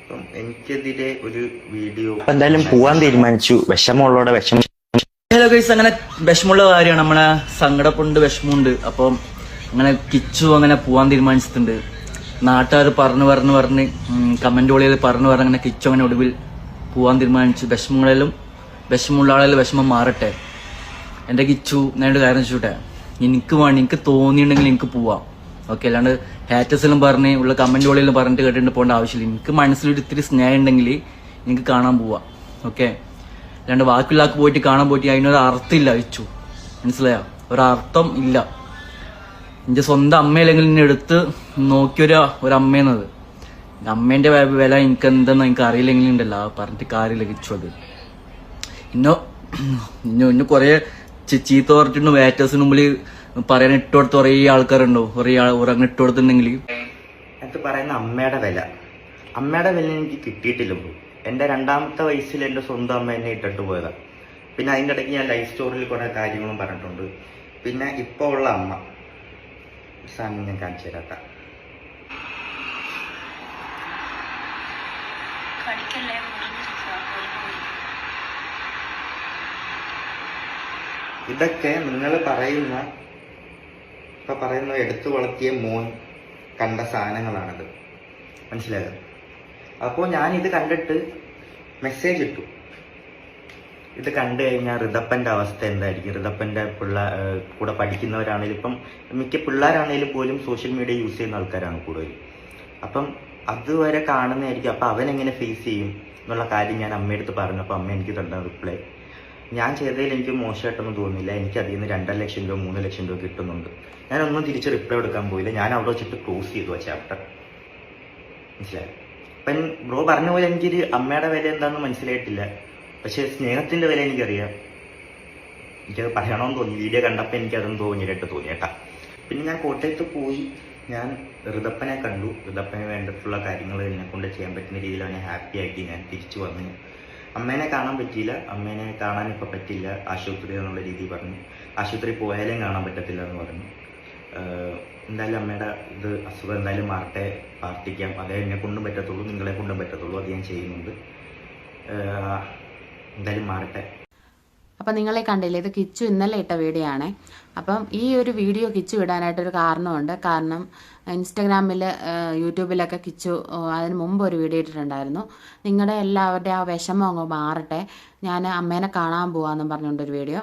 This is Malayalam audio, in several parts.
അപ്പം എനിക്കെതിരെ ഒരു വീഡിയോ എന്തായാലും പോവാൻ തീരുമാനിച്ചു. വിഷമമുള്ളോടെ വിഷമം. ഹലോ ഗൈസ്, അങ്ങനെ വിഷമമുള്ള കാര്യമാണ്. നമ്മളെ സങ്കടപ്പുണ്ട്, വിഷമമുണ്ട്. അപ്പം അങ്ങനെ കിച്ചു അങ്ങനെ പോവാൻ തീരുമാനിച്ചിട്ടുണ്ട്. നാട്ടുകാർ പറഞ്ഞ് കമന്റ് വഴിയിൽ പറഞ്ഞു അങ്ങനെ കിച്ചു അങ്ങനെ ഒടുവിൽ പോവാൻ തീരുമാനിച്ചു. വിഷമമുള്ള ആളെല്ലാം വിഷമം മാറട്ടെ. എന്റെ കിച്ചു ഞാൻ ഒരു കാര്യം ചോട്ടെ, എനിക്ക് തോന്നിയിട്ടുണ്ടെങ്കിൽ എനിക്ക് പോവാം. ഓക്കെ, അല്ലാണ്ട് ഹാറ്റേഴ്സിലും പറഞ്ഞ് ഉള്ള കമന്റ് വഴിയിലും പറഞ്ഞിട്ട് കേട്ടിട്ട് പോകേണ്ട ആവശ്യമില്ല. എനിക്ക് മനസ്സിലൊരു ഇത്തിരി സ്നേഹം ഉണ്ടെങ്കിൽ എനിക്ക് കാണാൻ പോവാം. ഓക്കെ, അല്ലാണ്ട് ബാക്കിയുള്ളാക്ക് പോയിട്ട് കാണാൻ പോയിട്ട് അതിനൊരു അർത്ഥമില്ല. കിച്ചു മനസ്സിലായോ? ഒരർത്ഥം ഇല്ല. എന്റെ സ്വന്തം അമ്മയില്ലെങ്കിൽ എന്നെ എടുത്ത് നോക്കിയൊരു അമ്മയെന്നത്, അമ്മേന്റെ വില എനിക്ക് എന്തെന്ന് എനിക്ക് അറിയില്ലെങ്കിൽ ഉണ്ടല്ലോ, പറഞ്ഞിട്ട് കാര്യമില്ല കിച്ചു. അത് ഇന്നു കുറെ ചീത്ത പറഞ്ഞിട്ടുണ്ട്. വേറ്റേഴ്സിന് മുമ്പിൽ പറയാൻ ഇട്ടുകൊടുത്ത കുറേ ആൾക്കാരുണ്ടോ, കുറേ അങ്ങനെ ഇട്ടുകൊടുത്തിട്ടുണ്ടെങ്കിൽ അത് പറയുന്ന അമ്മയുടെ വില എനിക്ക് കിട്ടിയിട്ടില്ല ബ്രോ. എൻ്റെ 2ാമത്തെ വയസ്സിൽ എൻ്റെ സ്വന്തം അമ്മ എന്നെ ഇട്ടിട്ട് പോയതാണ്. പിന്നെ അതിൻ്റെ ഇടയ്ക്ക് ഞാൻ ലൈഫ് സ്റ്റോറിയിൽ കുറേ കാര്യങ്ങളും പറഞ്ഞിട്ടുണ്ട്. പിന്നെ ഇപ്പോൾ ഉള്ള അമ്മ സാധനം ഞാൻ കാണിച്ചു തരാം. ഇതൊക്കെ നിങ്ങൾ പറയുന്ന എടുത്തു വളർത്തിയ മോൻ കണ്ട സാധനങ്ങളാണിത്, മനസ്സിലായോ? അപ്പോൾ ഞാനിത് കണ്ടിട്ട് മെസ്സേജ് ഇട്ടു. ഇത് കണ്ടു കഴിഞ്ഞാൽ ഋതപ്പൻ്റെ അവസ്ഥ എന്തായിരിക്കും? ഋതപ്പൻ്റെ കൂടെ പഠിക്കുന്നവരാണെങ്കിലും ഇപ്പം മിക്ക പിള്ളേരാണെങ്കിലും പോലും സോഷ്യൽ മീഡിയ യൂസ് ചെയ്യുന്ന ആൾക്കാരാണ് കൂടുതൽ. അപ്പം അതുവരെ കാണുന്നതായിരിക്കും. അപ്പം അവനെങ്ങനെ ഫേസ് ചെയ്യും എന്നുള്ള കാര്യം ഞാൻ അമ്മയെടുത്ത് പറഞ്ഞു. അപ്പോൾ അമ്മ എനിക്ക് തന്ന റിപ്ലൈ, ഞാൻ ചെയ്തതിൽ എനിക്ക് മോശമായിട്ടൊന്നും തോന്നുന്നില്ല, എനിക്ക് അതിൽ നിന്ന് 2.5 ലക്ഷം രൂപ 3 ലക്ഷം രൂപ കിട്ടുന്നുണ്ട്. ഞാനൊന്നും തിരിച്ച് റിപ്ലൈ എടുക്കാൻ പോയില്ല. ഞാൻ അവിടെ വെച്ചിട്ട് ക്ലോസ് ചെയ്തു ആ ചാപ്റ്റർ, മനസ്സിലായി? അപ്പം ബ്രോ പറഞ്ഞ പോലെ എനിക്കൊരു അമ്മയുടെ വില എന്താണെന്ന് മനസ്സിലായിട്ടില്ല. പക്ഷെ സ്നേഹത്തിന്റെ വില എനിക്കറിയാം. എനിക്കത് പറയണമെന്ന് തോന്നി. വീഡിയോ കണ്ടപ്പോൾ എനിക്കതൊന്നും തോന്നി കേട്ടാ. പിന്നെ ഞാൻ കോട്ടയത്ത് പോയി ഞാൻ ഋതപ്പനെ കണ്ടു. ഋതപ്പന് വേണ്ടിയിട്ടുള്ള കാര്യങ്ങൾ എന്നെ കൊണ്ട് ചെയ്യാൻ പറ്റുന്ന രീതിയിൽ അവനെ ഹാപ്പി ആക്കി ഞാൻ തിരിച്ചു വന്നു. അമ്മേനെ കാണാൻ പറ്റിയില്ല. അമ്മേനെ കാണാൻ ഇപ്പം പറ്റില്ല, ആശുപത്രി എന്നുള്ള രീതിയിൽ പറഞ്ഞു. ആശുപത്രി പോയാലും കാണാൻ പറ്റത്തില്ല എന്ന് പറഞ്ഞു. എന്തായാലും അമ്മയുടെ അസുഖം എന്തായാലും മാറട്ടെ, പ്രാർത്ഥിക്കാം. അതേ എന്നെ കൊണ്ടും പറ്റത്തുള്ളൂ, നിങ്ങളെ കൊണ്ടും പറ്റത്തുള്ളൂ. അത് ഞാൻ ചെയ്യുന്നുണ്ട്. എന്തായാലും മാറട്ടെ. അപ്പം നിങ്ങളെ കണ്ടില്ലേ, ഇത് കിച്ചു ഇന്നലെ ഇട്ട വീഡിയോ ആണ്. അപ്പം ഈ ഒരു വീഡിയോ കിച്ചു ഇടാനായിട്ടൊരു കാരണമുണ്ട്. കാരണം ഇൻസ്റ്റഗ്രാമിൽ യൂട്യൂബിലൊക്കെ കിച്ചു അതിന് മുമ്പ് ഒരു വീഡിയോ ഇട്ടിട്ടുണ്ടായിരുന്നു. നിങ്ങളുടെ എല്ലാവരുടെ ആ വിഷമം അങ്ങ് മാറട്ടെ, ഞാൻ അമ്മേനെ കാണാൻ പോവാമെന്നും പറഞ്ഞുകൊണ്ടൊരു വീഡിയോ.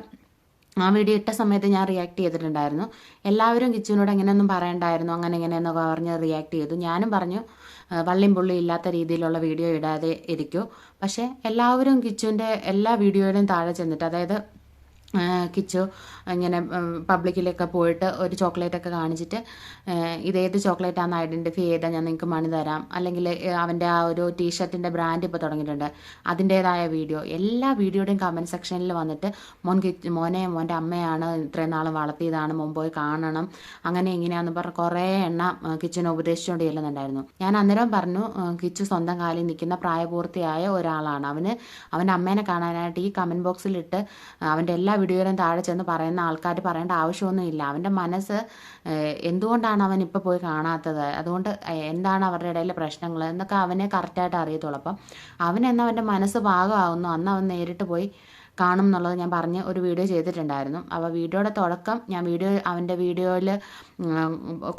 ആ വീഡിയോ ഇട്ട സമയത്ത് ഞാൻ റിയാക്ട് ചെയ്തിട്ടുണ്ടായിരുന്നു. എല്ലാവരും കിച്ചുവിനോട് എങ്ങനെയൊന്നും പറയണ്ടായിരുന്നു, അങ്ങനെ ഇങ്ങനെയെന്നൊക്കെ പറഞ്ഞ് റിയാക്ട് ചെയ്തു. ഞാനും പറഞ്ഞു വള്ളിയും പുള്ളിയും ഇല്ലാത്ത രീതിയിലുള്ള വീഡിയോ ഇടാതെ ഇരിക്കൂ. പക്ഷേ എല്ലാവരും കിച്ചുവിൻ്റെ എല്ലാ വീഡിയോയിലും താഴെ ചെന്നിട്ട്, അതായത് കിച്ചു ഇങ്ങനെ പബ്ലിക്കിലൊക്കെ പോയിട്ട് ഒരു ചോക്ലേറ്റൊക്കെ കാണിച്ചിട്ട് ഇതേത് ചോക്ലേറ്റാണെന്ന് ഐഡൻറ്റിഫൈ ചെയ്താൽ ഞാൻ നിങ്ങൾക്ക് മണി തരാം, അല്ലെങ്കിൽ അവൻ്റെ ആ ഒരു ടീഷർട്ടിൻ്റെ ബ്രാൻഡ് ഇപ്പോൾ തുടങ്ങിയിട്ടുണ്ട് അതിൻ്റേതായ വീഡിയോ, എല്ലാ വീഡിയോയുടെയും കമൻറ്റ് സെക്ഷനിൽ വന്നിട്ട് മോനെ മോൻ്റെ അമ്മയാണ് ഇത്രയും നാൾ വളർത്തിയതാണ്, മുമ്പ് പോയി കാണണം, അങ്ങനെ ഇങ്ങനെയാണെന്ന് പറഞ്ഞ് കുറേ എണ്ണം കിച്ചുവിനെ ഉപദേശിച്ചുകൊണ്ട് ചെല്ലുന്നുണ്ടായിരുന്നു. ഞാൻ അന്നേരം പറഞ്ഞു കിച്ചു സ്വന്തം കാലിൽ നിൽക്കുന്ന പ്രായപൂർത്തിയായ ഒരാളാണ്. അവൻ്റെ അമ്മേനെ കാണാനായിട്ട് ഈ കമൻറ്റ് ബോക്സിലിട്ട് അവൻ്റെ എല്ലാ വീഡിയോയിലും താഴെ ചെന്ന് പറയുന്ന ആൾക്കാർ പറയേണ്ട ആവശ്യമൊന്നുമില്ല. അവൻ്റെ മനസ്സ് എന്തുകൊണ്ടാണ് അവൻ ഇപ്പോൾ പോയി കാണാത്തത്, അതുകൊണ്ട് എന്താണ് അവരുടെ ഇടയിൽ പ്രശ്നങ്ങൾ എന്നൊക്കെ അവനെ കറക്റ്റായിട്ട് അറിയത്തുള്ളൂ. അപ്പം അവനെന്ന് അവൻ്റെ മനസ്സ് ഭാഗമാകുന്നു അന്ന് അവൻ നേരിട്ട് പോയി കാണും എന്നുള്ളത് ഞാൻ പറഞ്ഞ് ഒരു വീഡിയോ ചെയ്തിട്ടുണ്ടായിരുന്നു. അപ്പോൾ വീഡിയോയുടെ തുടക്കം അവൻ്റെ വീഡിയോയിൽ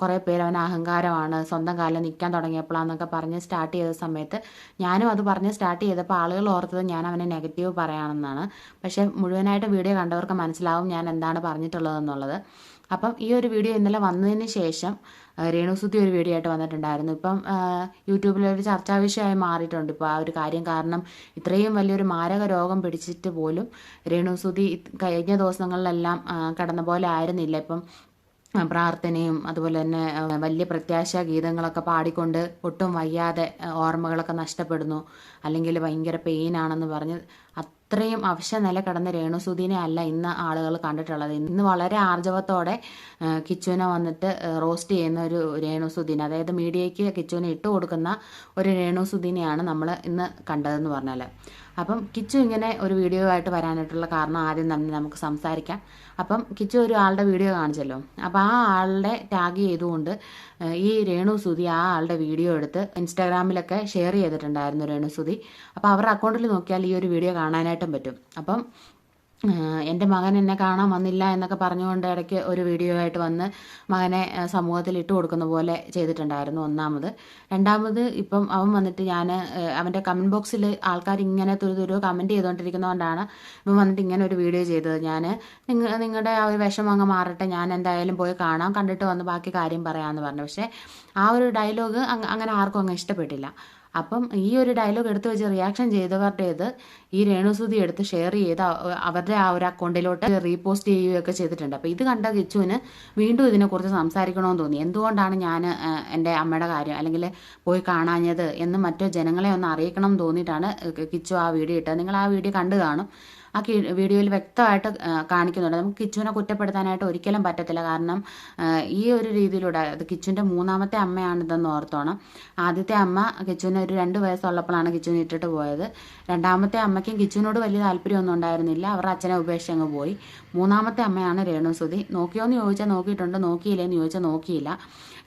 കുറേ പേര് അവൻ അഹങ്കാരമാണ്, സ്വന്തം കാലിൽ നിൽക്കാൻ തുടങ്ങിയപ്പോഴാന്നൊക്കെ പറഞ്ഞ് സ്റ്റാർട്ട് ചെയ്ത സമയത്ത് ഞാനും അത് പറഞ്ഞ് സ്റ്റാർട്ട് ചെയ്തപ്പോൾ ആളുകൾ ഓർത്തത് ഞാൻ അവനെ നെഗറ്റീവ് പറയാണെന്നാണ്. പക്ഷേ മുഴുവനായിട്ട് വീഡിയോ കണ്ടവർക്ക് മനസ്സിലാവും ഞാൻ എന്താണ് പറഞ്ഞിട്ടുള്ളതെന്നുള്ളത്. അപ്പം ഈ ഒരു വീഡിയോ ഇന്നലെ വന്നതിന് ശേഷം രേണുസുതി ഒരു വീഡിയോ ആയിട്ട് വന്നിട്ടുണ്ടായിരുന്നു. ഇപ്പം യൂട്യൂബിലൊരു ചർച്ചാ വിഷയമായി മാറിയിട്ടുണ്ട് ഇപ്പോൾ ആ ഒരു കാര്യം. കാരണം ഇത്രയും വലിയൊരു മാരക രോഗം പിടിച്ചിട്ട് പോലും രേണുസുതി കഴിഞ്ഞ ദിവസങ്ങളിലെല്ലാം കടന്ന പോലെ ആയിരുന്നില്ല. ഇപ്പം പ്രാർത്ഥനയും അതുപോലെ തന്നെ വലിയ പ്രത്യാശാ ഗീതങ്ങളൊക്കെ പാടിക്കൊണ്ട് ഒട്ടും വയ്യാതെ ഓർമ്മകളൊക്കെ നഷ്ടപ്പെടുന്നു, അല്ലെങ്കിൽ ഭയങ്കര പെയിനാണെന്ന് പറഞ്ഞ് അത്രയും അവശ നില കിടന്ന രേണുസുധീനെ അല്ല ഇന്ന് ആളുകൾ കണ്ടിട്ടുള്ളത്. ഇന്ന് വളരെ ആർജവത്തോടെ കിച്ചുവിനെ വന്നിട്ട് റോസ്റ്റ് ചെയ്യുന്ന ഒരു രേണുസുധീൻ, അതായത് മീഡിയയ്ക്ക് കിച്ചുവിനെ ഇട്ട് കൊടുക്കുന്ന ഒരു രേണുസുധീനെയാണ് നമ്മൾ ഇന്ന് കണ്ടതെന്ന് പറഞ്ഞാൽ. അപ്പം കിച്ചു ഇങ്ങനെ ഒരു വീഡിയോ ആയിട്ട് വരാനായിട്ടുള്ള കാരണം ആദ്യം തന്നെ നമുക്ക് സംസാരിക്കാം. അപ്പം കിച്ചു ഒരു ആളുടെ വീഡിയോ കാണിച്ചല്ലോ, അപ്പോൾ ആ ആളുടെ ടാഗ് ചെയ്തുകൊണ്ട് ഈ രേണുസുധി ആ ആളുടെ വീഡിയോ എടുത്ത് ഇൻസ്റ്റാഗ്രാമിലൊക്കെ ഷെയർ ചെയ്തിട്ടുണ്ടായിരുന്നു രേണുസുധി. അപ്പോൾ അവരുടെ അക്കൗണ്ടിൽ നോക്കിയാൽ ഈ ഒരു വീഡിയോ കാണാനായിട്ടും പറ്റും. അപ്പം എൻ്റെ മകൻ എന്നെ കാണാൻ വന്നില്ല എന്നൊക്കെ പറഞ്ഞുകൊണ്ട് ഇടയ്ക്ക് ഒരു വീഡിയോ ആയിട്ട് വന്ന് മകനെ സമൂഹത്തിൽ ഇട്ട് കൊടുക്കുന്ന പോലെ ചെയ്തിട്ടുണ്ടായിരുന്നു ഒന്നാമത്. രണ്ടാമത് ഇപ്പം അവൻ വന്നിട്ട് അവൻ്റെ കമൻറ്റ് ബോക്സിൽ ആൾക്കാർ ഇങ്ങനെ തുരു കമൻറ്റ് ചെയ്തുകൊണ്ടിരിക്കുന്നതുകൊണ്ടാണ് ഇവൻ വന്നിട്ട് ഇങ്ങനെ ഒരു വീഡിയോ ചെയ്തത്. നിങ്ങളുടെ ആ ഒരു വിഷമം അങ്ങ് മാറട്ടെ, ഞാൻ എന്തായാലും പോയി കാണാം, കണ്ടിട്ട് വന്ന് ബാക്കി കാര്യം പറയാമെന്ന് പറഞ്ഞു. പക്ഷേ ആ ഒരു ഡയലോഗ് അങ്ങനെ ആർക്കും അങ്ങ് ഇഷ്ടപ്പെട്ടില്ല. അപ്പം ഈ ഒരു ഡയലോഗ് എടുത്ത് വെച്ച് റിയാക്ഷൻ ചെയ്തവരുടേത് ഈ രേണുസുധി എടുത്ത് ഷെയർ ചെയ്ത് അവരുടെ ആ ഒരു അക്കൗണ്ടിലോട്ട് റീപോസ്റ്റ് ചെയ്യുകയൊക്കെ ചെയ്തിട്ടുണ്ട്. അപ്പോൾ ഇത് കണ്ട കിച്ചുവിന് വീണ്ടും ഇതിനെക്കുറിച്ച് സംസാരിക്കണമെന്ന് തോന്നി. എന്തുകൊണ്ടാണ് ഞാൻ എൻ്റെ അമ്മയുടെ കാര്യം അല്ലെങ്കിൽ പോയി കാണാഞ്ഞത് എന്ന് മറ്റോ ജനങ്ങളെ ഒന്ന് അറിയിക്കണം എന്ന് തോന്നിയിട്ടാണ് കിച്ചു ആ വീഡിയോ ഇട്ടത്. നിങ്ങൾ ആ വീഡിയോ കണ്ടു കാണും. ആ വീഡിയോയിൽ വ്യക്തമായിട്ട് കാണിക്കുന്നുണ്ട്. നമുക്ക് കിച്ചുവിനെ കുറ്റപ്പെടുത്താനായിട്ട് ഒരിക്കലും പറ്റത്തില്ല. കാരണം ഈ ഒരു രീതിയിലൂടെ അത് കിച്ചുവിൻ്റെ മൂന്നാമത്തെ അമ്മയാണിതെന്ന് ഓർത്തോണം. ആദ്യത്തെ അമ്മ കിച്ചുവിന് ഒരു 2 വയസ്സുള്ളപ്പോഴാണ് കിച്ചുവിനെ ഇട്ടിട്ട് പോയത്. രണ്ടാമത്തെ അമ്മയ്ക്കും കിച്ചുവിനോട് വലിയ താല്പര്യമൊന്നും ഉണ്ടായിരുന്നില്ല, അവരുടെ അച്ഛനെ ഉപേക്ഷിച്ച് അങ്ങ് പോയി. മൂന്നാമത്തെ അമ്മയാണ് രേണുസുധി. നോക്കിയോന്ന് ചോദിച്ചാൽ നോക്കിയിട്ടുണ്ട്, നോക്കിയില്ലേന്ന് ചോദിച്ചാൽ നോക്കിയില്ല.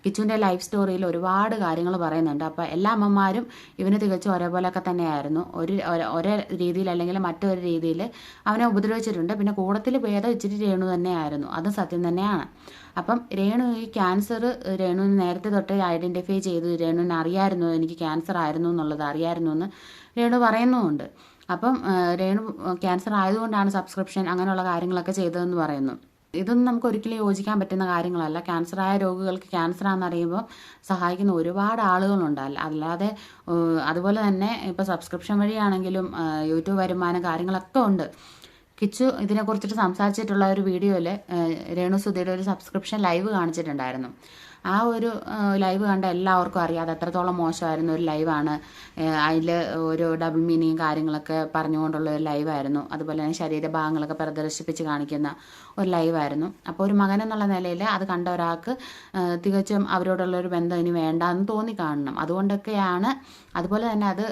കിച്ചുവിൻ്റെ ലൈഫ് സ്റ്റോറിയിൽ ഒരുപാട് കാര്യങ്ങൾ പറയുന്നുണ്ട്. അപ്പോൾ എല്ലാ അമ്മമാരും ഇവന് തികച്ചും ഒരേപോലെയൊക്കെ തന്നെയായിരുന്നു. ഒരേ രീതിയിൽ അല്ലെങ്കിൽ മറ്റൊരു രീതിയിൽ അവനെ ഉപദ്രവിച്ചിട്ടുണ്ട്. പിന്നെ കൂടത്തിൽ ഭേദം ഇച്ചിരി രേണു തന്നെയായിരുന്നു, അതും സത്യം തന്നെയാണ്. അപ്പം ഈ ക്യാൻസർ രേണുവിന് നേരത്തെ തൊട്ടേ ഐഡൻറ്റിഫൈ ചെയ്തു. രേണുവിന് അറിയായിരുന്നു എനിക്ക് ക്യാൻസർ ആയിരുന്നു എന്നുള്ളത് അറിയായിരുന്നു എന്ന് രേണു പറയുന്നുമുണ്ട്. അപ്പം രേണു ക്യാൻസർ ആയതുകൊണ്ടാണ് സബ്സ്ക്രിപ്ഷൻ അങ്ങനെയുള്ള കാര്യങ്ങളൊക്കെ ചെയ്തതെന്ന് പറയുന്നു. ഇതൊന്നും നമുക്ക് ഒരിക്കലും യോജിക്കാൻ പറ്റുന്ന കാര്യങ്ങളല്ല. ക്യാൻസറായ രോഗികൾക്ക് ക്യാൻസറാണെന്ന് അറിയുമ്പോൾ സഹായിക്കുന്ന ഒരുപാട് ആളുകളുണ്ട്. അല്ലാതെ അതുപോലെ തന്നെ ഇപ്പോൾ സബ്സ്ക്രിപ്ഷൻ വഴിയാണെങ്കിലും യൂട്യൂബ് വരുമാനം കാര്യങ്ങളൊക്കെ ഉണ്ട്. കിച്ചു ഇതിനെക്കുറിച്ചിട്ട് സംസാരിച്ചിട്ടുള്ള ഒരു വീഡിയോയിൽ രേണുസുധിയുടെ ഒരു സബ്സ്ക്രിപ്ഷൻ ലൈവ് കാണിച്ചിട്ടുണ്ടായിരുന്നു. ആ ഒരു ലൈവ് കണ്ട എല്ലാവർക്കും അറിയാം അത് എത്രത്തോളം മോശമായിരുന്നു ഒരു ലൈവാണ്. അതിൽ ഒരു ഡബിൾ മീനിങ് കാര്യങ്ങളൊക്കെ പറഞ്ഞുകൊണ്ടുള്ള ഒരു ലൈവായിരുന്നു. അതുപോലെ തന്നെ ശരീരഭാഗങ്ങളൊക്കെ പ്രദർശിപ്പിച്ച് കാണിക്കുന്ന ഒരു ലൈവായിരുന്നു. അപ്പോൾ ഒരു മകൻ എന്നുള്ള നിലയിൽ അത് കണ്ട ഒരാൾക്ക് തികച്ചും അവരോടുള്ളൊരു ബന്ധം ഇനി വേണ്ടാന്ന് തോന്നിക്കാണണം. അതുകൊണ്ടൊക്കെയാണ്. അതുപോലെ തന്നെ അത്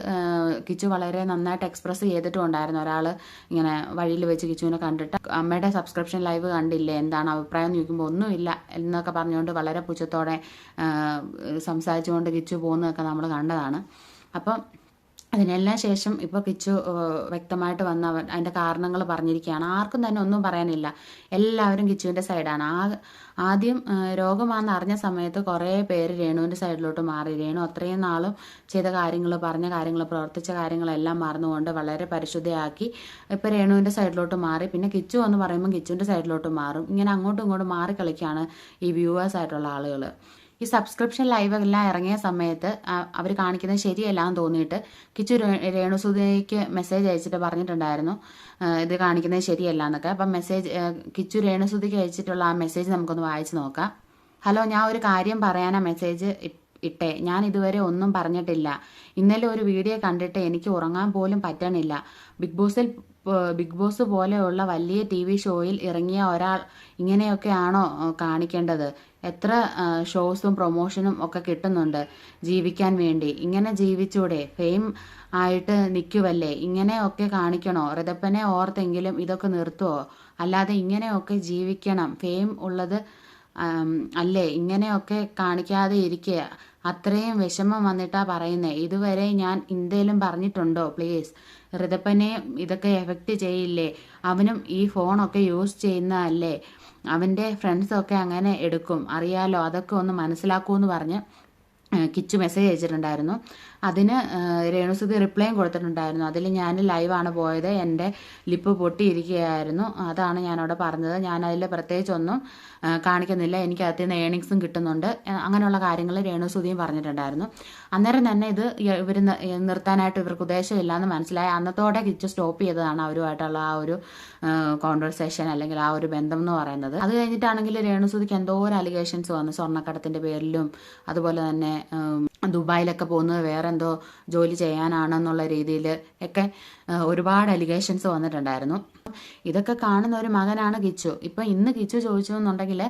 കിച്ചു വളരെ നന്നായിട്ട് എക്സ്പ്രസ് ചെയ്തിട്ടുണ്ടായിരുന്നു. ഒരാൾ ഇങ്ങനെ വഴിയിൽ വെച്ച് കിച്ചുവിനെ കണ്ടിട്ട് അമ്മയുടെ സബ്സ്ക്രിപ്ഷൻ ലൈവ് കണ്ടില്ലേ, എന്താണ് അഭിപ്രായം എന്ന് ചോദിക്കുമ്പോൾ ഒന്നുമില്ല എന്നൊക്കെ പറഞ്ഞുകൊണ്ട് വളരെ പുച്ഛത്തോടെ സംസാരിച്ചുകൊണ്ട് കിച്ചു പോകുന്നതൊക്കെ നമ്മൾ കണ്ടതാണ്. അപ്പം അതിനെല്ലാം ശേഷം ഇപ്പോൾ കിച്ചു വ്യക്തമായിട്ട് വന്ന് അതിൻ്റെ കാരണങ്ങൾ പറഞ്ഞിരിക്കുകയാണ്. ആർക്കും തന്നെ ഒന്നും പറയാനില്ല, എല്ലാവരും കിച്ചുവിൻ്റെ സൈഡാണ്. ആദ്യം രോഗമാണെന്ന് അറിഞ്ഞ സമയത്ത് കുറേ പേര് രേണുവിൻ്റെ സൈഡിലോട്ട് മാറി. രേണു അത്രയും നാളും ചെയ്ത കാര്യങ്ങൾ, പറഞ്ഞ കാര്യങ്ങൾ, പ്രവർത്തിച്ച കാര്യങ്ങളെല്ലാം മറന്നുകൊണ്ട് വളരെ പരിശുദ്ധയാക്കി ഇപ്പോൾ രേണുവിൻ്റെ സൈഡിലോട്ട് മാറി. പിന്നെ കിച്ചു എന്ന് പറയുമ്പോൾ കിച്ചുവിൻ്റെ സൈഡിലോട്ട് മാറും. ഇങ്ങനെ അങ്ങോട്ടും ഇങ്ങോട്ടും മാറി കളിക്കുകയാണ് ഈ വ്യൂവേഴ്സ് ആയിട്ടുള്ള ആളുകൾ. ഈ സബ്സ്ക്രിപ്ഷൻ ലൈവ് എല്ലാം ഇറങ്ങിയ സമയത്ത് അവർ കാണിക്കുന്നത് ശരിയല്ല എന്ന് തോന്നിയിട്ട് കിച്ചു രേണുസുധിക്ക് മെസ്സേജ് അയച്ചിട്ട് പറഞ്ഞിട്ടുണ്ടായിരുന്നു ഇത് കാണിക്കുന്നത് ശരിയല്ല എന്നൊക്കെ. അപ്പം കിച്ചു രേണുസുധിക്ക് അയച്ചിട്ടുള്ള ആ മെസ്സേജ് നമുക്കൊന്ന് വായിച്ച് നോക്കാം. ഹലോ, ഞാൻ ഒരു കാര്യം പറയാനാ മെസ്സേജ് ഇട്ടേ. ഞാൻ ഇതുവരെ ഒന്നും പറഞ്ഞിട്ടില്ല. ഇന്നലെ ഒരു വീഡിയോ കണ്ടിട്ട് എനിക്ക് ഉറങ്ങാൻ പോലും പറ്റണില്ല. ബിഗ് ബോസ് പോലെയുള്ള വലിയ TV ഷോയിൽ ഇറങ്ങിയ ഒരാൾ ഇങ്ങനെയൊക്കെയാണോ കാണിക്കേണ്ടത്? എത്ര ഷോസും പ്രൊമോഷനും ഒക്കെ കിട്ടുന്നുണ്ട് ജീവിക്കാൻ വേണ്ടി. ഇങ്ങനെ ജീവിച്ചൂടെ? ഫെയിം ആയിട്ട് നിൽക്കുവല്ലേ, ഇങ്ങനെയൊക്കെ കാണിക്കണോ? ഋതപ്പനെ ഓർത്തെങ്കിലും ഇതൊക്കെ നിർത്തുവോ? അല്ലാതെ ഇങ്ങനെയൊക്കെ ജീവിക്കണം, ഫെയിം ഉള്ളത് അല്ലേ, ഇങ്ങനെയൊക്കെ കാണിക്കാതെ ഇരിക്കുക. അത്രയും വിഷമം വന്നിട്ടാ പറയുന്നേ. ഇതുവരെ ഞാൻ എന്തേലും പറഞ്ഞിട്ടുണ്ടോ? പ്ലീസ്, ഋതപ്പനെ ഇതൊക്കെ എഫക്റ്റ് ചെയ്യില്ലേ? അവനും ഈ ഫോണൊക്കെ യൂസ് ചെയ്യുന്നതല്ലേ, അവൻ്റെ ഫ്രണ്ട്സൊക്കെ അങ്ങനെ എടുക്കും, അറിയാലോ, അതൊക്കെ ഒന്ന് മനസ്സിലാക്കൂ എന്ന് പറഞ്ഞ് കിച്ചു മെസ്സേജ് അയച്ചിട്ടുണ്ടായിരുന്നു. അതിന് രേണുസുധി റിപ്ലൈയും കൊടുത്തിട്ടുണ്ടായിരുന്നു. അതിൽ ഞാൻ ലൈവാണ് പോയത്, എൻ്റെ ലിപ്പ് പൊട്ടിയിരിക്കുകയായിരുന്നു, അതാണ് ഞാനവിടെ പറഞ്ഞത്, ഞാനതിൽ പ്രത്യേകിച്ചൊന്നും കാണിക്കുന്നില്ല, എനിക്ക് അതിൽ നിന്ന് ഏണിങ്സും കിട്ടുന്നുണ്ട്, അങ്ങനെയുള്ള കാര്യങ്ങൾ രേണുസുധിയും പറഞ്ഞിട്ടുണ്ടായിരുന്നു. അന്നേരം തന്നെ ഇത് ഇവർ നിർത്താനായിട്ട് ഇവർക്ക് ഉദ്ദേശമില്ല എന്ന് മനസ്സിലായി. അന്നത്തോടെ കിച്ചു സ്റ്റോപ്പ് ചെയ്തതാണ് അവരുമായിട്ടുള്ള ആ ഒരു കോൺവെർസേഷൻ അല്ലെങ്കിൽ ആ ഒരു ബന്ധം എന്ന് പറയുന്നത്. അത് കഴിഞ്ഞിട്ടാണെങ്കിൽ രേണുസുതിക്ക് എന്തോ ഒരു അലിഗേഷൻസ് വന്നു, സ്വർണ്ണക്കടത്തിന്റെ പേരിലും അതുപോലെ തന്നെ ദുബായിലൊക്കെ പോകുന്നത് വേറെ എന്തോ ജോലി ചെയ്യാനാണെന്നുള്ള രീതിയിൽ ഒക്കെ ഒരുപാട് അലിഗേഷൻസ് വന്നിട്ടുണ്ടായിരുന്നു. ഇതൊക്കെ കാണുന്ന ഒരു മകനാണ് കിച്ചു. ഇപ്പം ഇന്ന് കിച്ചു ചോദിച്ചു എന്നുണ്ടെങ്കിൽ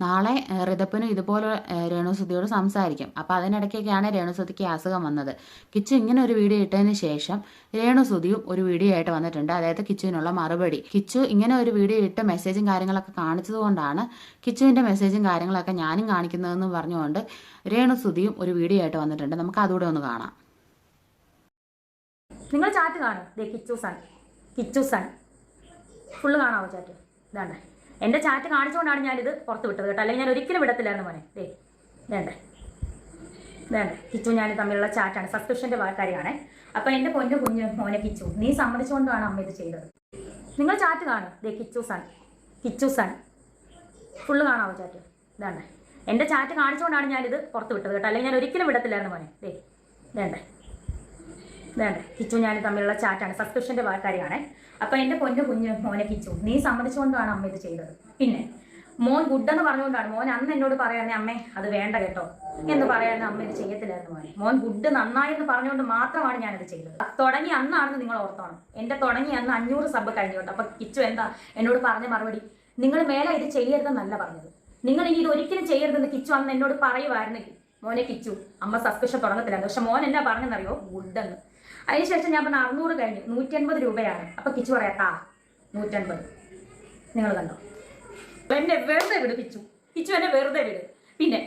നാളെ ഋതപ്പനും ഇതുപോലെ രേണുസുതിയോട് സംസാരിക്കും. അപ്പം അതിനിടയ്ക്കൊക്കെയാണ് രേണുസുതിക്ക് അസുഖം വന്നത്. കിച്ചു ഇങ്ങനെ ഒരു വീഡിയോ ഇട്ടതിന് ശേഷം രേണുസുതിയും ഒരു വീഡിയോ ആയിട്ട് വന്നിട്ടുണ്ട്, അതായത് കിച്ചുവിനുള്ള മറുപടി. കിച്ചു ഇങ്ങനെ ഒരു വീഡിയോ ഇട്ട് മെസ്സേജും കാര്യങ്ങളൊക്കെ കാണിച്ചതുകൊണ്ടാണ് കിച്ചുവിൻ്റെ മെസ്സേജും കാര്യങ്ങളൊക്കെ ഞാനും കാണിക്കുന്നതെന്ന് പറഞ്ഞുകൊണ്ട് രേണുസുതിയും ഒരു വീഡിയോ ആയിട്ട് വന്നിട്ടുണ്ട്. നമുക്ക് അതുകൂടെ ഒന്ന് കാണാം. നിങ്ങൾ ചാറ്റ് കാണും. ദേ കിച്ചു സൺ ഫുള്ള് കാണാമോ ചാറ്റ്? ഇതാണ്ടേ എൻ്റെ ചാറ്റ് കാണിച്ചുകൊണ്ടാണ് ഞാനിത് പുറത്ത് വിട്ടത് കേട്ടോ, അല്ലെങ്കിൽ ഞാൻ ഒരിക്കലും വിടത്തില്ലായിരുന്നു മോനെ. വേണ്ടേ കിച്ചു ഞാൻ തമ്മിലുള്ള ചാറ്റാണ്, സബ്സ്ക്രിപ്ഷൻ്റെ കാര്യമാണേ. അപ്പോൾ എൻ്റെ പൊന്നു കുഞ്ഞ് മോനെ കിച്ചു, നീ സമ്മതിച്ചുകൊണ്ടാണ് അമ്മ ഇത് ചെയ്തത്. നിങ്ങൾ ചാറ്റ് കാണും. ദേ കിച്ചു സൺ ഫുള്ള് കാണാമോ ചാറ്റ്? ഇതാണ്ടേ എൻ്റെ ചാറ്റ് കാണിച്ചുകൊണ്ടാണ് ഞാനിത് പുറത്ത് വിട്ടത് കേട്ടോ, അല്ലെങ്കിൽ ഞാൻ ഒരിക്കലും വിടത്തില്ലായിരുന്നു മോനെ. വേണ്ടേ കിച്ചു ഞാൻ തമ്മിലുള്ള ചാറ്റാണ്, സബ്സ്ക്രിപ്ഷൻ്റെ കാര്യമാണേ. അപ്പോൾ എൻ്റെ പൊന്നു കുഞ്ഞ് മോനെ കിച്ചു, നീ സമ്മതിച്ചുകൊണ്ടാണ് അമ്മ ഇത് ചെയ്തത്. പിന്നെ മോൻ ഗുഡെന്ന് പറഞ്ഞുകൊണ്ടാണ് മോൻ അന്ന് എന്നോട് പറയാനേ അമ്മേ അത് വേണ്ട കേട്ടോ എന്ന് പറയാൻ അമ്മ ഇത് ചെയ്യത്തില്ലായിരുന്നു മോനെ. മോൻ ഗുഡ് നന്നായി എന്ന് പറഞ്ഞുകൊണ്ട് മാത്രമാണ് ഞാനിത് ചെയ്തത്. തുടങ്ങി അന്നാണെന്ന് നിങ്ങൾ ഓർത്തോണം. എൻ്റെ തുടങ്ങി അന്ന് 500 സബ് കഴിഞ്ഞോട്ടോ. അപ്പോൾ കിച്ചു എന്താ എന്നോട് പറഞ്ഞ മറുപടി? നിങ്ങൾ മേലെ ഇത് ചെയ്യരുതെന്നല്ല പറഞ്ഞത്, നിങ്ങൾ ഇനി ഇത് ഒരിക്കലും ചെയ്യരുതെന്ന് കിച്ചു അന്ന് എന്നോട് പറയുമായിരുന്നെങ്കിൽ മോനെ കിച്ചു അമ്മ സബ്സ്ക്രിപ്ഷൻ തുടങ്ങത്തില്ലായിരുന്നു. പക്ഷെ മോൻ എന്നാ പറഞ്ഞെന്നറിയോ? ഗുഡെന്ന്. അതിനുശേഷം ഞാൻ പറഞ്ഞ 600 കഴിഞ്ഞു, 150 രൂപയാണ്. അപ്പം കിച്ചു പറയാ 150. നിങ്ങൾ കണ്ടോ? എന്നെ വെറുതെ വിട് കിച്ചു എന്നെ വെറുതെ വിട്. പിന്നെ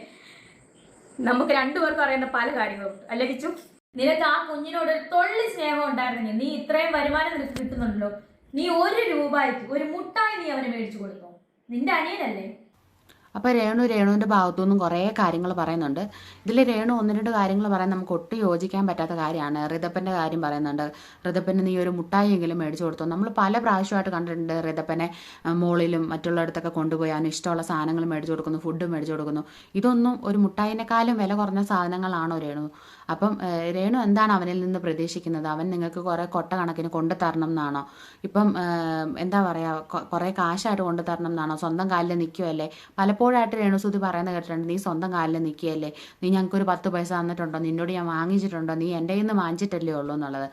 നമുക്ക് രണ്ടുപേർക്കും അറിയുന്ന പല കാര്യങ്ങളുണ്ട് അല്ലേ കിച്ചു? നിനക്ക് ആ കുഞ്ഞിനോട് ഒരു തൊള്ളി സ്നേഹം ഉണ്ടായിരുന്നെങ്കിൽ നീ ഇത്രയും വരുമാനം നിനക്ക് കിട്ടുന്നുണ്ടല്ലോ, നീ 1 രൂപയ്ക്ക് ഒരു മുട്ടായി നീ അവന് മേടിച്ചു കൊടുത്തോ? നിന്റെ അനിയനല്ലേ? അപ്പോൾ രേണുവിൻ്റെ ഭാഗത്തുനിന്നും കുറേ കാര്യങ്ങൾ പറയുന്നുണ്ട്. ഇതിൽ രേണു 1-2 കാര്യങ്ങൾ പറയാൻ നമുക്ക് ഒട്ടും യോജിക്കാൻ പറ്റാത്ത കാര്യമാണ്. ഋതപ്പൻ്റെ കാര്യം പറയുന്നുണ്ട്. ഋതപ്പന് നീ ഒരു മുട്ടായിയെങ്കിലും മേടിച്ചു കൊടുത്തു. നമ്മൾ പല പ്രാവശ്യമായിട്ട് കണ്ടിട്ടുണ്ട് ഋതപ്പനെ മോളിലും മറ്റുള്ളിടത്തൊക്കെ കൊണ്ടുപോയി അവന് ഇഷ്ടമുള്ള സാധനങ്ങൾ മേടിച്ചു കൊടുക്കുന്നു, ഫുഡ് മേടിച്ചു കൊടുക്കുന്നു. ഇതൊന്നും ഒരു മുട്ടായിനേക്കാളും വില കുറഞ്ഞ സാധനങ്ങളാണോ രേണു? അപ്പം രേണു എന്താണ് അവനിൽ നിന്ന് പ്രതീക്ഷിക്കുന്നത്? അവൻ നിങ്ങൾക്ക് കുറേ കൊട്ട കണക്കിന് കൊണ്ടു തരണം എന്നാണോ? ഇപ്പം എന്താ പറയുക, കുറേ കാശായിട്ട് കൊണ്ടു തരണം എന്നാണോ? സ്വന്തം കാലിൽ നിൽക്കുമല്ലേ? പലപ്പോഴായിട്ട് രേണുസുതി പറയുന്നത് കേട്ടിട്ടുണ്ട്, നീ സ്വന്തം കാലിൽ നിൽക്കുകയല്ലേ, നീ ഞങ്ങൾക്കൊരു 10 പൈസ തന്നിട്ടുണ്ടോ, നിന്നോട് ഞാൻ വാങ്ങിച്ചിട്ടുണ്ടോ, നീ എൻ്റെ കയ്യിൽ നിന്ന് വാങ്ങിച്ചിട്ടല്ലേ ഉള്ളൂ എന്നുള്ളത്.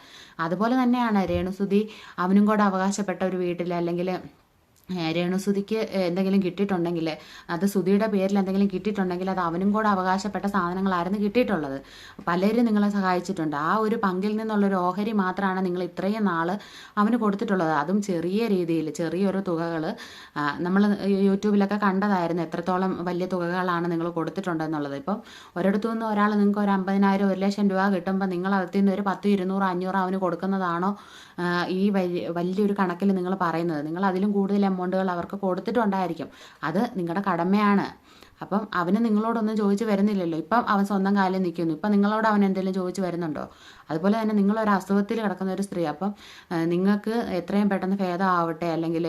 അതുപോലെ തന്നെയാണ് രേണുസുതി അവനും കൂടെ അവകാശപ്പെട്ട ഒരു വീട്ടിൽ അല്ലെങ്കിൽ രേണുസുതിക്ക് എന്തെങ്കിലും കിട്ടിയിട്ടുണ്ടെങ്കിൽ അത് സുധിയുടെ പേരിൽ എന്തെങ്കിലും കിട്ടിയിട്ടുണ്ടെങ്കിൽ അത് അവനും കൂടെ അവകാശപ്പെട്ട സാധനങ്ങളായിരുന്നു കിട്ടിയിട്ടുള്ളത്. പലരും നിങ്ങളെ സഹായിച്ചിട്ടുണ്ട്. ആ ഒരു പങ്കിൽ നിന്നുള്ളൊരു ഓഹരി മാത്രമാണ് നിങ്ങൾ ഇത്രയും നാൾ അവന് കൊടുത്തിട്ടുള്ളത്. അതും ചെറിയ രീതിയിൽ ചെറിയൊരു തുകകൾ നമ്മൾ യൂട്യൂബിലൊക്കെ കണ്ടതായിരുന്നു, എത്രത്തോളം വലിയ തുകകളാണ് നിങ്ങൾ കൊടുത്തിട്ടുണ്ടെന്നുള്ളത്. ഇപ്പം ഒരിടത്തു നിന്ന് ഒരാൾ നിങ്ങൾക്ക് ഒരു 50,000 1 ലക്ഷം രൂപ കിട്ടുമ്പോൾ നിങ്ങൾ അതിൽ നിന്ന് ഒരു 10, 200, 500 അവന് കൊടുക്കുന്നതാണോ ഈ വലിയൊരു കണക്കിൽ നിങ്ങൾ പറയുന്നത്? നിങ്ങൾ അതിലും കൂടുതൽ എമൗണ്ടുകൾ അവർക്ക് കൊടുത്തിട്ടുണ്ടായിരിക്കും. അത് നിങ്ങളുടെ കടമയാണ്. അപ്പം അവന് നിങ്ങളോടൊന്നും ചോദിച്ചു വരുന്നില്ലല്ലോ. ഇപ്പം അവൻ സ്വന്തം കാലിൽ നിൽക്കുന്നു. ഇപ്പം നിങ്ങളോട് അവൻ എന്തെങ്കിലും ചോദിച്ചു വരുന്നുണ്ടോ? അതുപോലെ തന്നെ നിങ്ങളൊരു അസുഖത്തിൽ കിടക്കുന്ന ഒരു സ്ത്രീ, അപ്പം നിങ്ങൾക്ക് എത്രയും പെട്ടെന്ന് ഭേദമാവട്ടെ, അല്ലെങ്കിൽ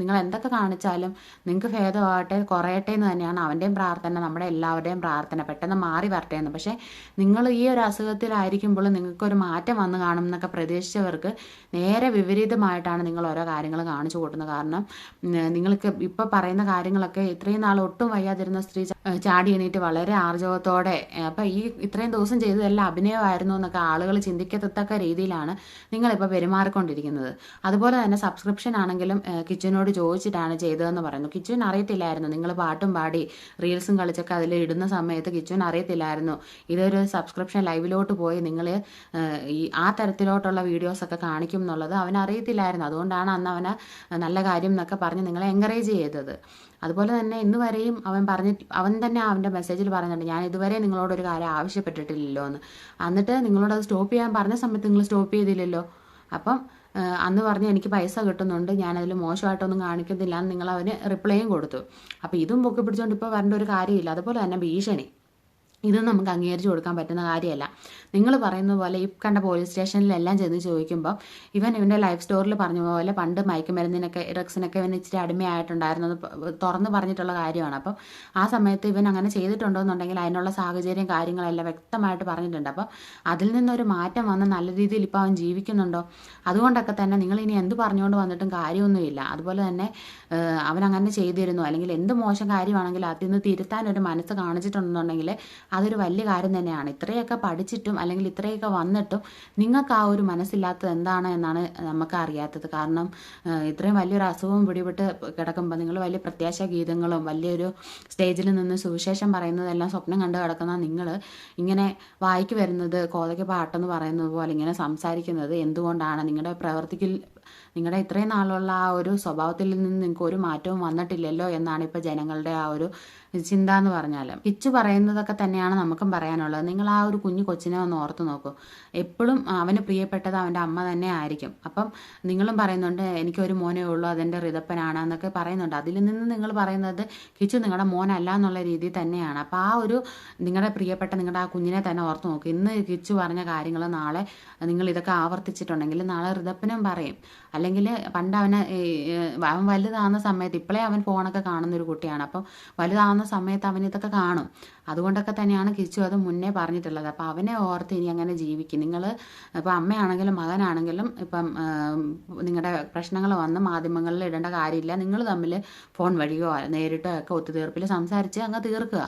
നിങ്ങൾ എന്തൊക്കെ കാണിച്ചാലും നിങ്ങൾക്ക് ഭേദമാവട്ടെ, കുറയട്ടെ എന്ന് തന്നെയാണ് അവൻ്റെയും പ്രാർത്ഥന, നമ്മുടെ എല്ലാവരുടെയും പ്രാർത്ഥന, പെട്ടെന്ന് മാറി വരട്ടെ എന്ന്. പക്ഷേ നിങ്ങൾ ഈ ഒരു അസുഖത്തിലായിരിക്കുമ്പോൾ നിങ്ങൾക്കൊരു മാറ്റം വന്ന് കാണും എന്നൊക്കെ പ്രതീക്ഷിച്ചവർക്ക് നേരെ വിപരീതമായിട്ടാണ് നിങ്ങൾ ഓരോ കാര്യങ്ങൾ കാണിച്ചു കൂട്ടുന്നത്. കാരണം നിങ്ങൾക്ക് ഇപ്പം പറയുന്ന കാര്യങ്ങളൊക്കെ ഇത്രയും നാൾ ഒട്ടും വയ്യാതിരുന്ന സ്ത്രീ ചാടി എണീറ്റ് വളരെ ആർജവത്തോടെ, അപ്പം ഈ ഇത്രയും ദിവസം ചെയ്തതെല്ലാം അഭിനയമായിരുന്നു എന്നൊക്കെ ആളുകൾ ചിന്തിക്കത്തക്ക രീതിയിലാണ് നിങ്ങളിപ്പോൾ പെരുമാറിക്കൊണ്ടിരിക്കുന്നത്. അതുപോലെ തന്നെ സബ്സ്ക്രിപ്ഷൻ ആണെങ്കിലും കിച്ചുവിനോട് ചോദിച്ചിട്ടാണ് ചെയ്തതെന്ന് പറയുന്നു. കിച്ചുവിന് അറിയത്തില്ലായിരുന്നു, നിങ്ങൾ പാട്ടും പാടി റീൽസും കളിച്ചൊക്കെ അതിൽ ഇടുന്ന സമയത്ത് കിച്ചുവിന് അറിയത്തില്ലായിരുന്നു ഇതൊരു സബ്സ്ക്രിപ്ഷൻ ലൈവിലോട്ട് പോയി നിങ്ങൾ ആ തരത്തിലോട്ടുള്ള വീഡിയോസൊക്കെ കാണിക്കും എന്നുള്ളത് അവനറിയത്തില്ലായിരുന്നു. അതുകൊണ്ടാണ് അന്ന് അവന് നല്ല കാര്യം എന്നൊക്കെ പറഞ്ഞ് നിങ്ങളെ എൻകറേജ് ചെയ്തത്. അതുപോലെ തന്നെ ഇന്ന് വരെയും അവൻ തന്നെ അവൻ്റെ മെസ്സേജിൽ പറയുന്നുണ്ട്, ഞാൻ ഇതുവരെ നിങ്ങളോടൊരു കാര്യം ആവശ്യപ്പെട്ടിട്ടില്ലല്ലോ എന്ന്. എന്നിട്ട് നിങ്ങളോട് അത് സ്റ്റോപ്പ് ചെയ്യാൻ പറഞ്ഞ സമയത്ത് നിങ്ങൾ സ്റ്റോപ്പ് ചെയ്തില്ലല്ലോ. അപ്പം അന്ന് പറഞ്ഞ് എനിക്ക് പൈസ കിട്ടുന്നുണ്ട്, ഞാനതിൽ മോശമായിട്ടൊന്നും കാണിക്കുന്നില്ല എന്ന് നിങ്ങൾ അവന് റിപ്ലൈയും കൊടുത്തു. അപ്പോൾ ഇതും പൊക്കി പിടിച്ചുകൊണ്ട് ഇപ്പോൾ വരേണ്ട ഒരു കാര്യമില്ല. അതുപോലെ തന്നെ ഭീഷണി, ഇതൊന്നും നമുക്ക് അംഗീകരിച്ചു കൊടുക്കാൻ പറ്റുന്ന കാര്യമല്ല. നിങ്ങൾ പറയുന്ന പോലെ ഈ കണ്ട പോലീസ് സ്റ്റേഷനിലെല്ലാം ചെന്ന് ചോദിക്കുമ്പോൾ ഇവൻ്റെ ലൈഫ് സ്റ്റോറിൽ പറഞ്ഞ പോലെ പണ്ട് മയക്കുമരുന്നിനൊക്കെ ഡ്രഗ്സിനൊക്കെ ഇവൻ ഇച്ചിരി അടിമയായിട്ടുണ്ടായിരുന്നത് തുറന്ന് പറഞ്ഞിട്ടുള്ള കാര്യമാണ്. അപ്പം ആ സമയത്ത് ഇവൻ അങ്ങനെ ചെയ്തിട്ടുണ്ടോ എന്നുണ്ടെങ്കിൽ അതിനുള്ള സാഹചര്യം കാര്യങ്ങളെല്ലാം വ്യക്തമായിട്ട് പറഞ്ഞിട്ടുണ്ട്. അപ്പം അതിൽ നിന്നൊരു മാറ്റം വന്ന് നല്ല രീതിയിൽ ഇപ്പോൾ അവൻ ജീവിക്കുന്നുണ്ടോ? അതുകൊണ്ടൊക്കെ തന്നെ നിങ്ങൾ ഇനി എന്ത് പറഞ്ഞുകൊണ്ട് വന്നിട്ടും കാര്യമൊന്നുമില്ല. അതുപോലെ തന്നെ അവൻ അങ്ങനെ ചെയ്തിരുന്നു അല്ലെങ്കിൽ എന്ത് മോശം കാര്യമാണെങ്കിലും അതിൽ നിന്ന് തിരുത്താൻ ഒരു മനസ്സ് കാണിച്ചിട്ടുണ്ടെന്നുണ്ടെങ്കിൽ അതൊരു വലിയ കാര്യം തന്നെയാണ്. ഇത്രയൊക്കെ പഠിച്ചിട്ടും അല്ലെങ്കിൽ ഇത്രയൊക്കെ വന്നിട്ടും നിങ്ങൾക്ക് ആ ഒരു മനസ്സില്ലാത്തത് എന്താണ് എന്നാണ് നമുക്ക് അറിയാത്തത്. കാരണം ഇത്രയും വലിയൊരു അസുഖവും പിടിപെട്ട് കിടക്കുമ്പോൾ നിങ്ങൾ വലിയ പ്രത്യാശ ഗീതങ്ങളും വലിയൊരു സ്റ്റേജിൽ നിന്ന് സുവിശേഷം പറയുന്നതെല്ലാം സ്വപ്നം കണ്ട് കിടക്കുന്ന നിങ്ങൾ ഇങ്ങനെ വായിക്ക് വരുന്നത് കോതയ്ക്ക് പാട്ടെന്ന് പറയുന്നത് പോലെ ഇങ്ങനെ സംസാരിക്കുന്നത് എന്തുകൊണ്ടാണ്? നിങ്ങളുടെ പ്രവർത്തിക്കിൽ നിങ്ങളുടെ ഇത്രയും നാളുള്ള ആ ഒരു സ്വഭാവത്തിൽ നിന്ന് നിങ്ങൾക്ക് ഒരു മാറ്റവും വന്നിട്ടില്ലല്ലോ എന്നാണ് ഇപ്പോൾ ജനങ്ങളുടെ ആ ഒരു ചിന്ത എന്ന് പറഞ്ഞാൽ. കിച്ചു പറയുന്നതൊക്കെ തന്നെയാണ് നമുക്കും പറയാനുള്ളത്. നിങ്ങൾ ആ ഒരു കുഞ്ഞു കൊച്ചിനെ ഒന്ന് ഓർത്ത് നോക്കൂ. എപ്പോഴും അവന് പ്രിയപ്പെട്ടത് അവൻ്റെ അമ്മ തന്നെ ആയിരിക്കും. അപ്പം നിങ്ങളും പറയുന്നുണ്ട് എനിക്കൊരു മോനേ ഉള്ളൂ, അതെൻ്റെ ഋതപ്പനാണ് എന്നൊക്കെ പറയുന്നുണ്ട്. അതിൽ നിന്ന് നിങ്ങൾ പറയുന്നത് കിച്ചു നിങ്ങളുടെ മോനല്ല എന്നുള്ള രീതിയിൽ തന്നെയാണ്. അപ്പോൾ ആ ഒരു നിങ്ങളുടെ പ്രിയപ്പെട്ട നിങ്ങളുടെ ആ കുഞ്ഞിനെ തന്നെ ഓർത്ത് നോക്കും. ഇന്ന് കിച്ചു പറഞ്ഞ കാര്യങ്ങൾ നാളെ നിങ്ങൾ ഇതൊക്കെ ആവർത്തിച്ചിട്ടുണ്ടെങ്കിൽ നാളെ ഋതപ്പനും പറയും. അല്ലെങ്കിൽ പണ്ട് അവൻ വലുതാകുന്ന സമയത്ത് ഇപ്പോഴേ അവൻ ഫോണൊക്കെ കാണുന്നൊരു കുട്ടിയാണ്. അപ്പം വലുതാകുന്ന സമയത്ത് അവൻ ഇതൊക്കെ കാണും. അതുകൊണ്ടൊക്കെ തന്നെയാണ് കിച്ചു അത് മുന്നേ പറഞ്ഞിട്ടുള്ളത്. അപ്പോൾ അവനെ ഓർത്ത് ഇനി അങ്ങനെ ജീവിക്കും. നിങ്ങൾ ഇപ്പം അമ്മയാണെങ്കിലും മകനാണെങ്കിലും ഇപ്പം നിങ്ങളുടെ പ്രശ്നങ്ങൾ വന്ന് മാധ്യമങ്ങളിൽ ഇടേണ്ട കാര്യമില്ല. നിങ്ങൾ തമ്മിൽ ഫോൺ വഴിയോ നേരിട്ടോ ഒക്കെ ഒത്തുതീർപ്പിൽ സംസാരിച്ച് അങ്ങ് തീർക്കുക.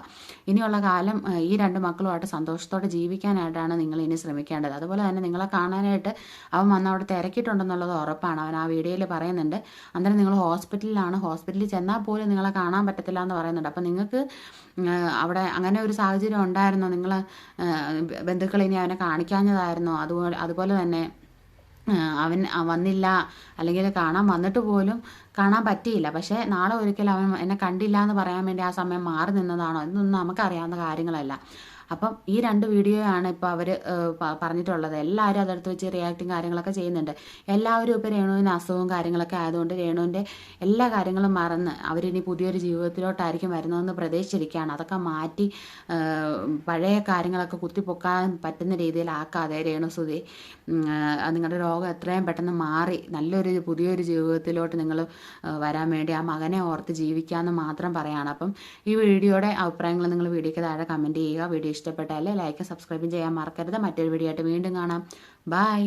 ഇനിയുള്ള കാലം ഈ രണ്ട് മക്കളുമായിട്ട് സന്തോഷത്തോടെ ജീവിക്കാനായിട്ടാണ് നിങ്ങൾ ഇനി ശ്രമിക്കേണ്ടത്. അതുപോലെ തന്നെ നിങ്ങളെ കാണാനായിട്ട് അവൻ വന്ന് അവിടെ തിരക്കിയിട്ടുണ്ടെന്നുള്ളത് ഉറപ്പാണ്. അവൻ ആ വീഡിയോയിൽ പറയുന്നുണ്ട്. അന്നേരം നിങ്ങൾ ഹോസ്പിറ്റലിൽ ചെന്നാൽ പോലും നിങ്ങളെ കാണാൻ പറ്റത്തില്ല എന്ന് പറയുന്നുണ്ട്. അപ്പം നിങ്ങൾക്ക് അവിടെ അങ്ങനെ ഒരു സാഹചര്യം ഉണ്ടായിരുന്നോ? നിങ്ങൾ ബന്ധുക്കൾ ഇനി അവനെ കാണിക്കാഞ്ഞതായിരുന്നോ? അതുപോലെ തന്നെ അവൻ വന്നില്ല അല്ലെങ്കിൽ കാണാൻ വന്നിട്ട് പോലും കാണാൻ പറ്റിയില്ല. പക്ഷേ നാളെ ഒരിക്കലും അവൻ എന്നെ കണ്ടില്ല എന്ന് പറയാൻ വേണ്ടി ആ സമയം മാറി നിന്നതാണോ? ഇതൊന്നും നമുക്കറിയാവുന്ന കാര്യങ്ങളല്ല. അപ്പം ഈ 2 വീഡിയോ ആണ് ഇപ്പോൾ അവർ പറഞ്ഞിട്ടുള്ളത്. എല്ലാവരും അതെടുത്ത് വെച്ച് റിയാക്റ്റും കാര്യങ്ങളൊക്കെ ചെയ്യുന്നുണ്ട്. എല്ലാവരും ഇപ്പോൾ രേണുവിന് അസുഖവും കാര്യങ്ങളൊക്കെ ആയതുകൊണ്ട് രേണുവിൻ്റെ എല്ലാ കാര്യങ്ങളും മറന്ന് അവരിനി പുതിയൊരു ജീവിതത്തിലോട്ടായിരിക്കും വരുന്നതെന്ന് പ്രതീക്ഷിച്ചിരിക്കുകയാണ്. അതൊക്കെ മാറ്റി പഴയ കാര്യങ്ങളൊക്കെ കുത്തിപ്പൊക്കാൻ പറ്റുന്ന രീതിയിലാക്കാതെ രേണുസുതി നിങ്ങളുടെ രോഗം എത്രയും പെട്ടെന്ന് മാറി നല്ലൊരു പുതിയൊരു ജീവിതത്തിലോട്ട് നിങ്ങൾ വരാൻ വേണ്ടി ആ മകനെ ഓർത്ത് ജീവിക്കാമെന്ന് മാത്രം പറയാണ്. അപ്പം ഈ വീഡിയോയുടെ അഭിപ്രായങ്ങൾ നിങ്ങൾ വീഡിയോയ്ക്ക് താഴെ കമൻറ്റ് ചെയ്യുക. വീഡിയോ ഇഷ്ടപ്പെട്ടാൽ ലൈക്ക് സബ്സ്ക്രൈബും ചെയ്യാൻ മറക്കരുത്. മറ്റൊരു വീഡിയോ ആയിട്ട് വീണ്ടും കാണാം. ബൈ.